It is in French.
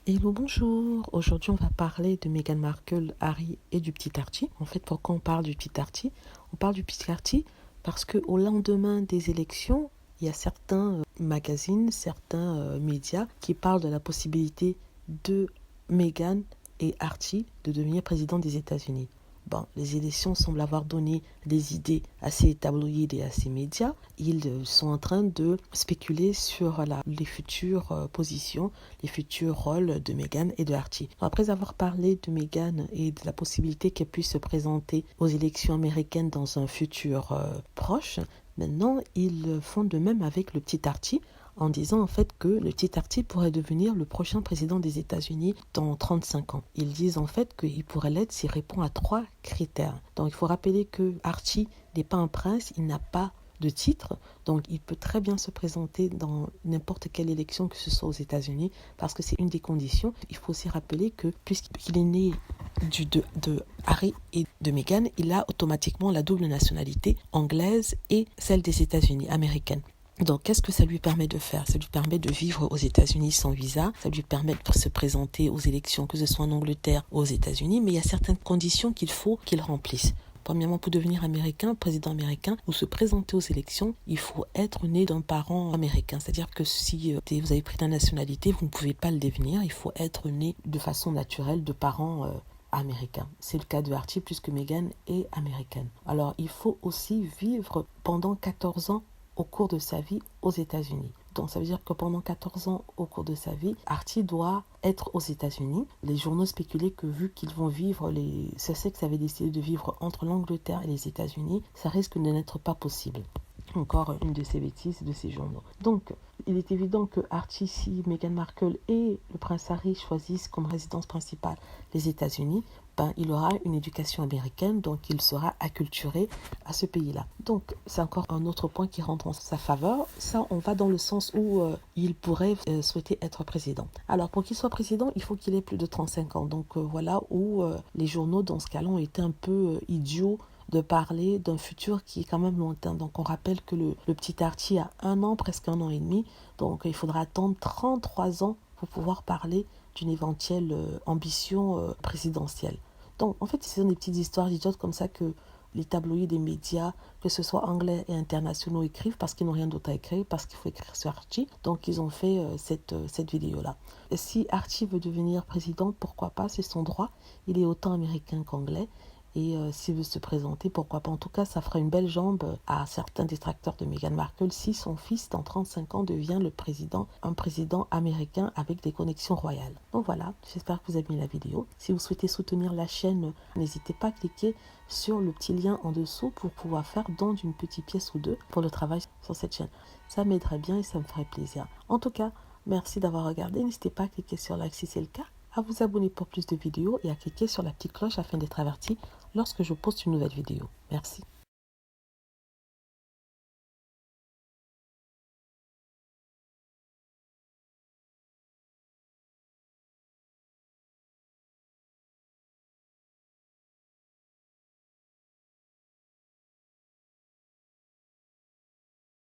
Hello, bonjour. Aujourd'hui, on va parler de Meghan Markle, Harry et du petit Archie. En fait, pourquoi on parle du petit Archie? On parle du petit Archie parce qu'au lendemain des élections, il y a certains magazines, certains médias qui parlent de la possibilité de Meghan et Archie de devenir président des États-Unis. Bon, les élections semblent avoir donné des idées à ces tabloïds et à ces médias. Ils sont en train de spéculer sur les futures positions, les futurs rôles de Meghan et de Archie. Après avoir parlé de Meghan et de la possibilité qu'elle puisse se présenter aux élections américaines dans un futur proche, maintenant ils font de même avec le petit Archie en disant en fait que le petit Archie pourrait devenir le prochain président des États-Unis dans 35 ans. Ils disent en fait qu'il pourrait l'être s'il répond à 3 critères. Donc il faut rappeler que Archie n'est pas un prince, il n'a pas de titre, donc il peut très bien se présenter dans n'importe quelle élection, que ce soit aux États-Unis, parce que c'est une des conditions. Il faut aussi rappeler que puisqu'il est né de Harry et de Meghan, il a automatiquement la double nationalité anglaise et celle des États-Unis, américaine. Donc, qu'est-ce que ça lui permet de faire? Ça lui permet de vivre aux États-Unis sans visa, ça lui permet de se présenter aux élections, que ce soit en Angleterre ou aux États-Unis, mais il y a certaines conditions qu'il faut qu'il remplisse. Premièrement, pour devenir américain, président américain, ou se présenter aux élections, il faut être né d'un parent américain. C'est-à-dire que si vous avez pris la nationalité, vous ne pouvez pas le devenir. Il faut être né de façon naturelle de parents américains. C'est le cas de Archie puisque Meghan est américaine. Alors, il faut aussi vivre pendant 14 ans au cours de sa vie aux États-Unis. Donc ça veut dire que pendant 14 ans au cours de sa vie, Archie doit être aux États-Unis. Les journaux spéculaient que vu qu'ils vont vivre, Sussex avait décidé de vivre entre l'Angleterre et les États-Unis, ça risque de n'être pas possible. Encore une de ces bêtises de ces journaux. Donc, il est évident que Archie, si Meghan Markle et le prince Harry choisissent comme résidence principale les États-Unis, il aura une éducation américaine, donc il sera acculturé à ce pays-là. Donc, c'est encore un autre point qui rentre en sa faveur. Ça, on va dans le sens où il pourrait souhaiter être président. Alors, pour qu'il soit président, il faut qu'il ait plus de 35 ans. Donc, voilà où les journaux, dans ce cas-là, ont été un peu idiots de parler d'un futur qui est quand même lointain. Donc on rappelle que le petit Archie a 1 an, presque 1 an et demi, donc il faudra attendre 33 ans pour pouvoir parler d'une éventuelle ambition présidentielle. Donc en fait, ce sont des petites histoires idiotes comme ça que les tabloïds des médias, que ce soit anglais et internationaux, écrivent parce qu'ils n'ont rien d'autre à écrire, parce qu'il faut écrire sur Archie. Donc ils ont fait cette vidéo-là. Si Archie veut devenir président, pourquoi pas, c'est son droit. Il est autant américain qu'anglais. Et s'il veut se présenter, pourquoi pas. En tout cas, ça fera une belle jambe à certains détracteurs de Meghan Markle si son fils, dans 35 ans, devient un président américain avec des connexions royales. Donc voilà, j'espère que vous avez aimé la vidéo. Si vous souhaitez soutenir la chaîne, n'hésitez pas à cliquer sur le petit lien en dessous pour pouvoir faire don d'une petite pièce ou deux pour le travail sur cette chaîne. Ça m'aiderait bien et ça me ferait plaisir. En tout cas, merci d'avoir regardé. N'hésitez pas à cliquer sur like si c'est le cas, à vous abonner pour plus de vidéos et à cliquer sur la petite cloche afin d'être averti lorsque je poste une nouvelle vidéo. Merci.